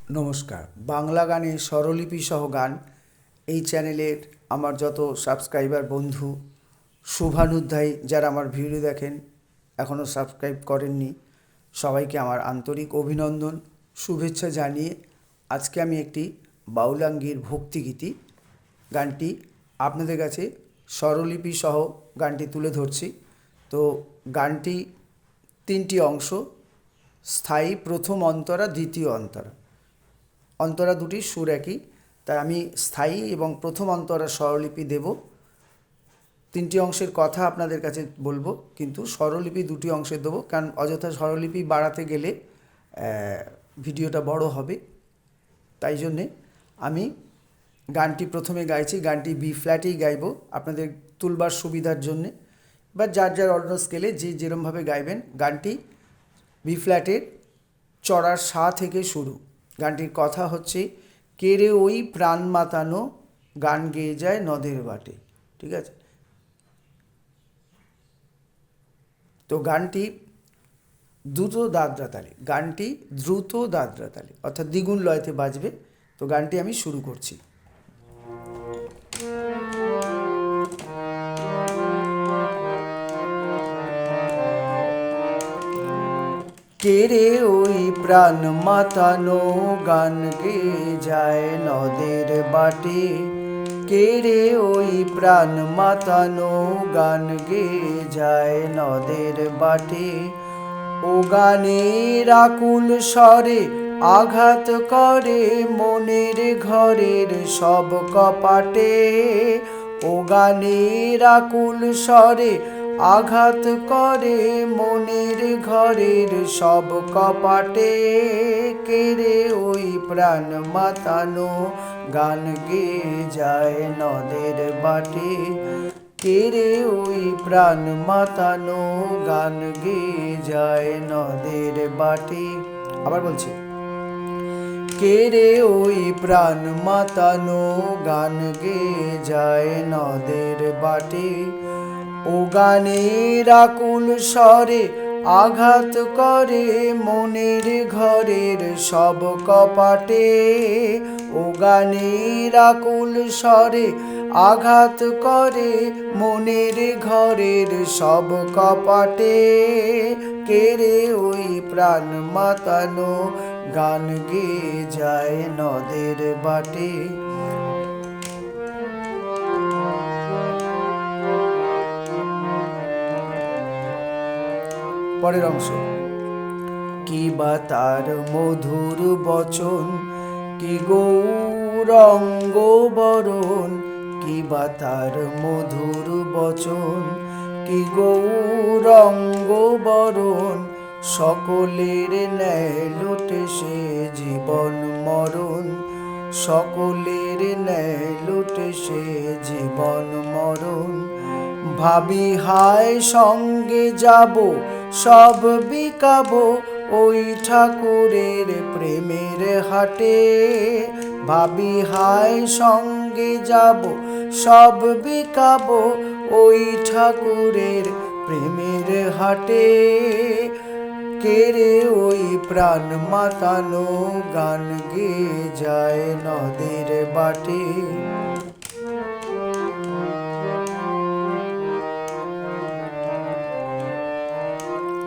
নমস্কার। বাংলা গানে স্বরলিপি সহ গান এই চ্যানেলের আমার যত সাবস্ক্রাইবার বন্ধু, শুভানুধ্যায়ী যারা আমার ভিডিও দেখেন এখনও সাবস্ক্রাইব করেননি, সবাইকে আমার আন্তরিক অভিনন্দন, শুভেচ্ছা জানিয়ে আজকে আমি একটি বাউলাঙ্গীর ভক্তিগীতি গানটি আপনাদের কাছে স্বরলিপি সহ গানটি তুলে ধরছি। তো গানটি তিনটি অংশ: স্থায়ী, প্রথম অন্তরা, দ্বিতীয় অন্তরা। অন্তরা দুটির সুর একই, তাই আমি স্থায়ী এবং প্রথম অন্তরা স্বরলিপি দেব। তিনটি অংশের কথা আপনাদের কাছে বলবো, কিন্তু স্বরলিপি দুটি অংশে দেবো, কারণ অযথা স্বরলিপি বাড়াতে গেলে ভিডিওটা বড় হবে। তাই জন্যে আমি গানটি প্রথমে গাইছি, গানটি বি ফ্ল্যাটেই গাইব আপনাদের তুলবার সুবিধার জন্যে, বা যার যার অন্য স্কেলে যে যেরমভাবে গাইবেন। গানটি বি ফ্ল্যাটের চড়ার সা থেকে শুরু। গানটির কথা হচ্ছে, কে রে ওই প্রাণ মাতানো গান গেয়ে যায় নদের বাটে। ঠিক আছে? তো গানটি দ্রুত দাদরা তালে, গানটি দ্রুত দাদরা তালে অর্থাৎ দ্বিগুণ লয়তে বাজবে। তো গানটি আমি শুরু করছি। কে রে ওই প্রাণ মাতানো গান গেয়ে যায় নদের বাটে, কে রে ওই প্রাণ মাতানো গান গেয়ে যায় নদের বাটে। ও গানের আকুল স্বরে আঘাত করে মনের ঘরের সব কপাটে। ও গানের আকুল স্বরে আঘাত করে মনের ঘরের সব কপাটে। কে রে ওই প্রাণ মাতানো গান গেয়ে যায় নদের বাটে, কে রে ওই প্রাণ মাতানো গান গেয়ে যায় নদের বাটে। আবার বলছি, কে রে ওই প্রাণ মাতানো গান গেয়ে যায় নদের বাটে। ও গানের আকুল স্বরে আঘাত করে মনের ঘরের সব কপাটে। ও গানের আকুল স্বরে আঘাত করে মনের ঘরের সব কপাটে। কে রে ওই প্রাণ মাতানো গান গেয়ে যায় নদের বাটে। পরের অংশ, কি বা তার মধুর বচন, কি গৌরঙ্গ বরণ, কি বা তার মধুর বচন, কি গৌরঙ্গ বরণ। সকলের ন্যায় লুটে সে জীবন মরণ, সকলের ন্যায় লুটে সে জীবন মরণ। ভাবি হায় সঙ্গে যাব সব বিকাবো ওই ঠাকুরের প্রেমের হাটে। ভাবি হায় সঙ্গে যাব সব বিকাবো ওই ঠাকুরের প্রেমের হাটে। কে রে ওই প্রাণ মাতানো গান গেয়ে যায় নদের বাটে।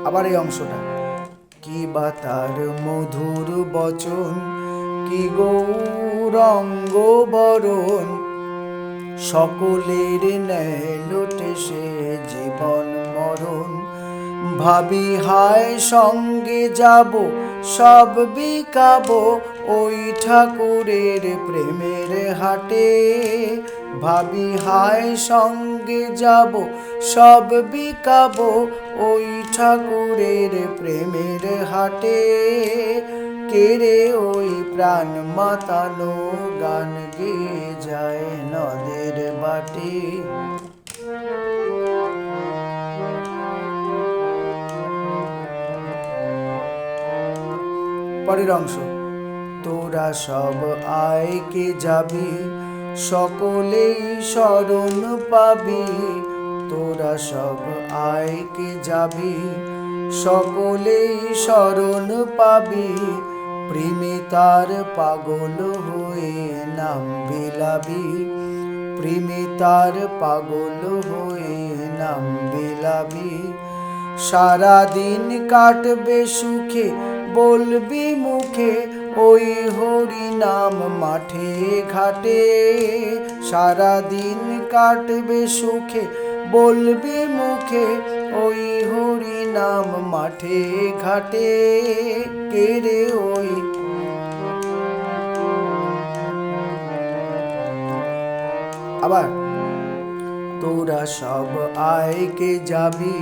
আবার এই অংশটা, কি বা তার মধুর বচন, কি গৌরঙ্গ বরণ। সকলের ন্যায় লুটে সে জীবন মরণ। ভাবি হায় সঙ্গে যাব সব বিকাবো ওই ঠাকুরের প্রেমের হাটে। ভাবি হায় সঙ্গে যাব সব বিকাবো ওই ঠাকুরের প্রেমের হাটে। কে রে ওই প্রাণ মাতানো গান গেয়ে যায় নদের বাটে। পরের অংশ, তোরা সব আয় কে যাবি সকলেই শরণ পাবি। তোরা সব আয় কে যাবি সকলেই শরণ পাবি। প্রেমে তার পাগল হয়ে নাম বিলাবি, প্রেমে তার পাগল হয়ে নাম বিলাবি। সারাদিন কাটবে সুখে বলবি মুখে ওই হরি নাম মাঠে ঘাটে। সারাদিন কাটবে সুখে বলবি মুখে ওই হরি নাম মাঠে ঘাটে। কে রে ওই আবার তোরা সব আয়কে যাবি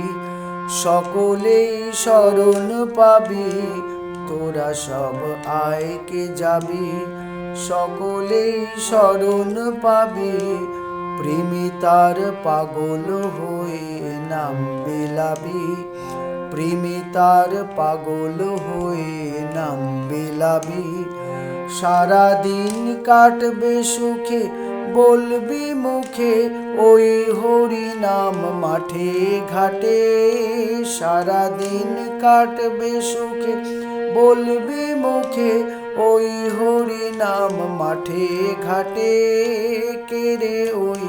সকলেই শরণ পাবি, তোরা সব আয়কে যাবি সকলেই শরণ পাবি। প্রেমে তার পাগল হয়ে নাম বিলাবি, প্রেমে তার পাগল হয়ে নাম বিলাবি। সারাদিন কাটবে সুখে বলবি মুখে ওই হরি নাম মাঠে ঘাটে। সারাদিন কাটবে সুখে বলবি মুখে ওই হরি নাম মাঠে ঘাটে। কে রে ওই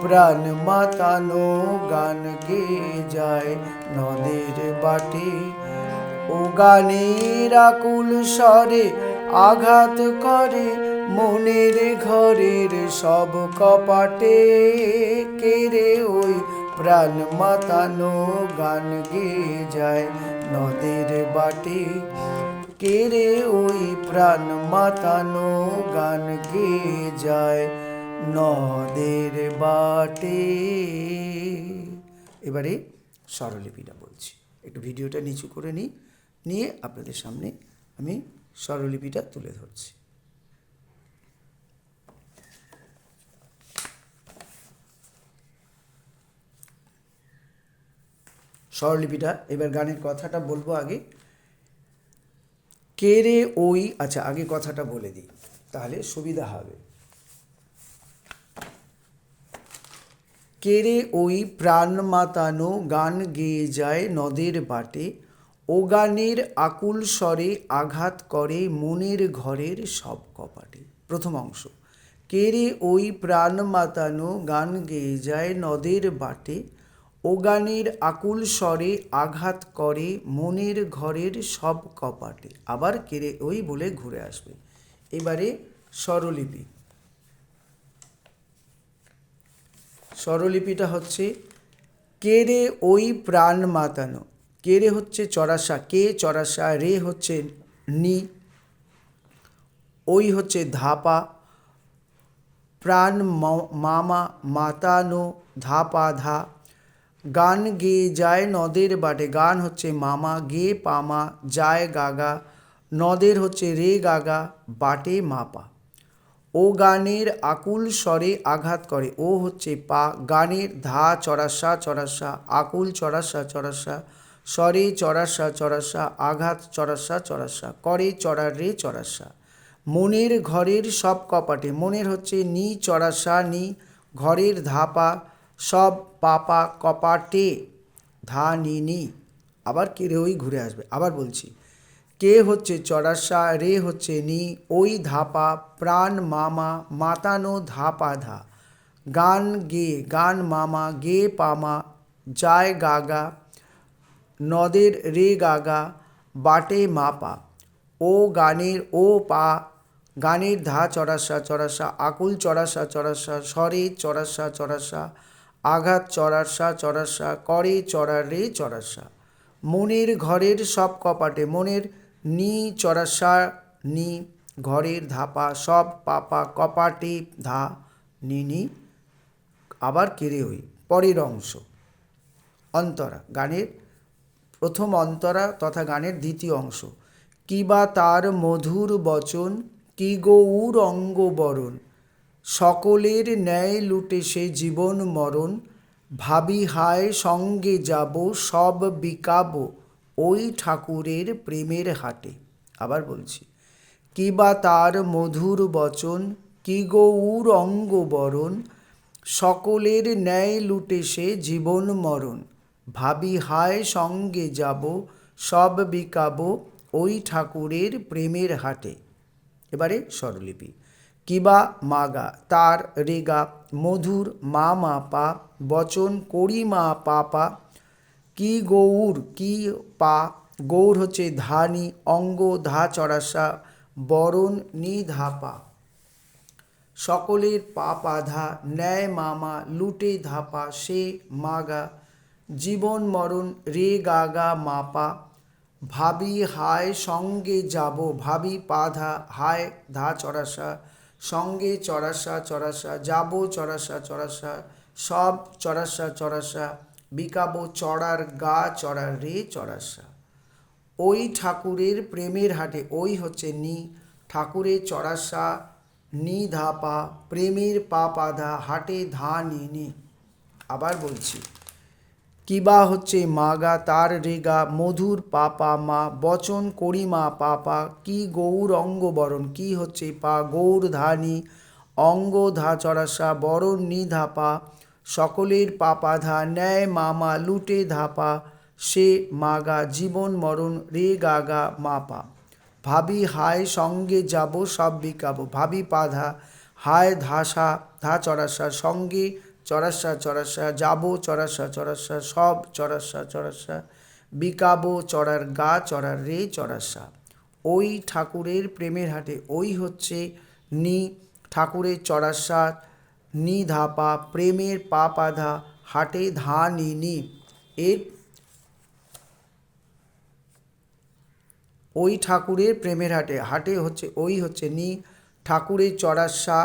প্রাণ মাতানো গান গেয়ে যায় নদের বাটে। ও গানের আকুল স্বরে আঘাত করে মনের ঘরের সব কপাটে। কে রে ওই প্রাণ মাতানো গান গেয়ে যায় নদের বাটে। কে রে ওই প্রাণ মাতানো গান গেয়ে যায় নদের বাটে। এবারে স্বরলিপিটা বলছি, একটু ভিডিওটা নিচু করে নিয়ে আপনাদের সামনে আমি স্বরলিপিটা তুলে ধরছি। স্বরলিপিটা এবার গানের কথাটা বলবো আগে। কে রে ওই, আচ্ছা আগে কথাটা বলে দিই তাহলে সুবিধা হবে। কে রে ওই প্রাণ মাতানো গান গেয়ে যায় নদের বাটে। ও গানের আকুল স্বরে আঘাত করে মনের ঘরের সব কপাটে। প্রথম অংশ, কে রে ওই প্রাণ মাতানো গান গেয়ে যায় নদের বাটে। ও গানের আকুল স্বরে আঘাত করে মনের ঘরের সব কপাটে। আবার কে রে ওই বলে ঘুরে আসবে। এবারে স্বরলিপি, স্বরলিপিটা হচ্ছে কে রে ওই প্রাণ মাতানো। কে রে হচ্ছে চড়াসা, কে চড়াসা, রে হচ্ছে নি, ওই হচ্ছে ধাপা, প্রাণ মামা মাতানো ধাপা ধা। গান গেয়ে যায় নদের বাটে, গান হচ্ছে মামা, গে পামা, যায় গাগা, নদের হচ্ছে রে গাগা, বাটে মাপা। ও গানের আকুল স্বরে আঘাত করে, ও হচ্ছে পা, গানের ধা চড়াসা চড়াসা, আকুল চড়াসা চড়াসা, স্বরে চড়াসা চড়াসা, আঘাত চড়াসা চড়াসা, করে চড়ার রে চড়াসা। মনের ঘরের সব কপাটে, মনের হচ্ছে নি চড়াসা নি, ঘরের ধাপা সব পাপা কপাটে ধা নি নি। আবার কে রে ওই ঘুরে আসবে, আবার বলছি। কে হচ্ছে চড়াসা, রে হচ্ছে নি, ওই ধাপা, প্রাণ মামা মাতানো ধাপা ধা। গান গে, গান মামা, গে পামা, যায় গাগা, নদের রে গাগা, বাটে মাপা। ও গানের ও পা, গানের ধা চড়াসা চড়াসা, আকুল চড়াসা চড়াসা, স্বরে চড়াসা চড়াসা, আঘাত চড়াসা চড়াসা, করে চড়ার রে চড়াসা। মনের ঘরের সব কপাটে, মনের নি চড়াসা নি, ঘরের ধাপা সব পাপা কপাটে ধা নি নি। আবার কেড়ে ওই পরের অংশ অন্তরা, গানের প্রথম অন্তরা তথা গানের দ্বিতীয় অংশ। কি বা তার মধুর বচন, কি গৌর অঙ্গবরণ, সকলের ন্যায় লুটে সে জীবন মরণ, ভাবি হায় সঙ্গে যাব সব বিকাব ওই ঠাকুরের প্রেমের হাটে। আবার বলছি, কি বা তার মধুর বচন, কি গৌর অঙ্গবরণ, সকলের ন্যায় লুটে সে জীবন মরণ, ভাবি হায় সঙ্গে যাব সব বিকাব ওই ঠাকুরের প্রেমের হাটে। এবারে স্বরলিপি। কিবা মাগা তার রেগা মধুর মা মা পা বচন করি মা পা পা কি গৌর কি পা গৌর হচ্ছে ধানি অঙ্গ ধা চড়াসা বরণ নি ধা পা সকলের পা পাধা ন্যায় মামা লুটে ধাপা সে মাগা জীবন মরণ রে গাগা মাপা ভাবি হায় সঙ্গে যাব ভাবি পাধা হায় ধা চড়াসা সঙ্গে চড়াসা চড়াসা যাব চড়াসা চড়াসা সব চড়াসা চড়াসা বিকাবো চড়ার গা চড়ার রে চড়াসা। ওই ঠাকুরের প্রেমের হাটে ওই হচ্ছে নি ঠাকুরের চড়াসা নি ধাপা প্রেমের পা পাধা হাটে ধা নি নি। আবার বলছি। কিবা হচ্ছে মাগা তার রেগা মধুর পাপা মা বচন করি মা পাপা কি গৌর অঙ্গ বরণ কি হচ্ছে পা গৌর ধানি অঙ্গ ধা চড়াসা বরণ নি ধাপা সকলের পাপা ধা ন্যায় মামা লুটে ধাপা সে মাগা জীবন মরণ রে গাগা মাপা ভাবি হায় সঙ্গে যাব সব বিকাবো ভাবি পাধা হায় ধাসা ধা চড়াসা সঙ্গে চড়াসা চড়াসা যাব চড়াসা চড়াসা সব চড়াসা চড়াসা বিকাবো চড়ার গা চড়ার রে চড়াসা। ওই ঠাকুরের প্রেমের হাটে ওই হচ্ছে নি ঠাকুরের চড়াসা নি ধাপা প্রেমের পা পাধা হাটে ধা নি নি। এর ওই ঠাকুরের প্রেমের হাটে হাটে হচ্ছে ওই হচ্ছে নি ঠাকুরের চড়াসা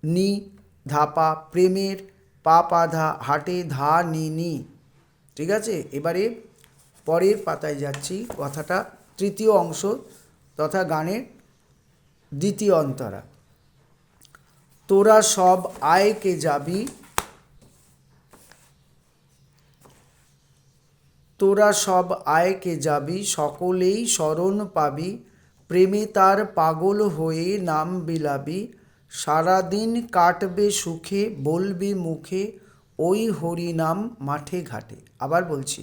নি ধাপা প্রেমের পা পাধা হাটে ধা নি নি। ঠিক আছে, এবারে পরের পাতায় যাচ্ছি। কথাটা তৃতীয় অংশ তথা গানের দ্বিতীয় অন্তরা। তোরা সব আয়কে যাবি তোরা সব আয়কে যাবি সকলেই শরণ পাবি প্রেমে তার পাগল হয়ে নাম বিলাবি সারাদিন কাটবে সুখে বলবি মুখে ওই হরি নাম মাঠে ঘাটে। আবার বলছি।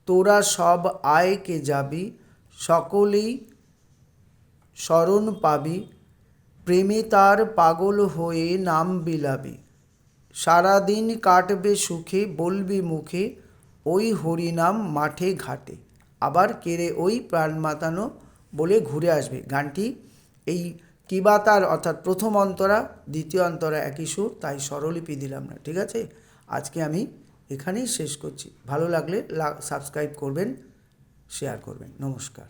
তোরা সব আয়কে যাবি সকলেই শরণ পাবি প্রেমে তার পাগল হয়ে নাম বিলাবি সারাদিন কাটবে সুখে বলবি মুখে ওই হরিনাম মাঠে ঘাটে। আবার কেড়ে ওই প্রাণ মাতানো বলে ঘুরে আসবে। গানটি এই কিবা তার অর্থাৎ প্রথম অন্তরা দ্বিতীয় অন্তরা একই সুর, তাই স্বরলিপি দিলাম না। ঠিক আছে, আজকে আমি এখানেই শেষ করছি। ভালো লাগলে সাবস্ক্রাইব করবেন, শেয়ার করবেন। নমস্কার।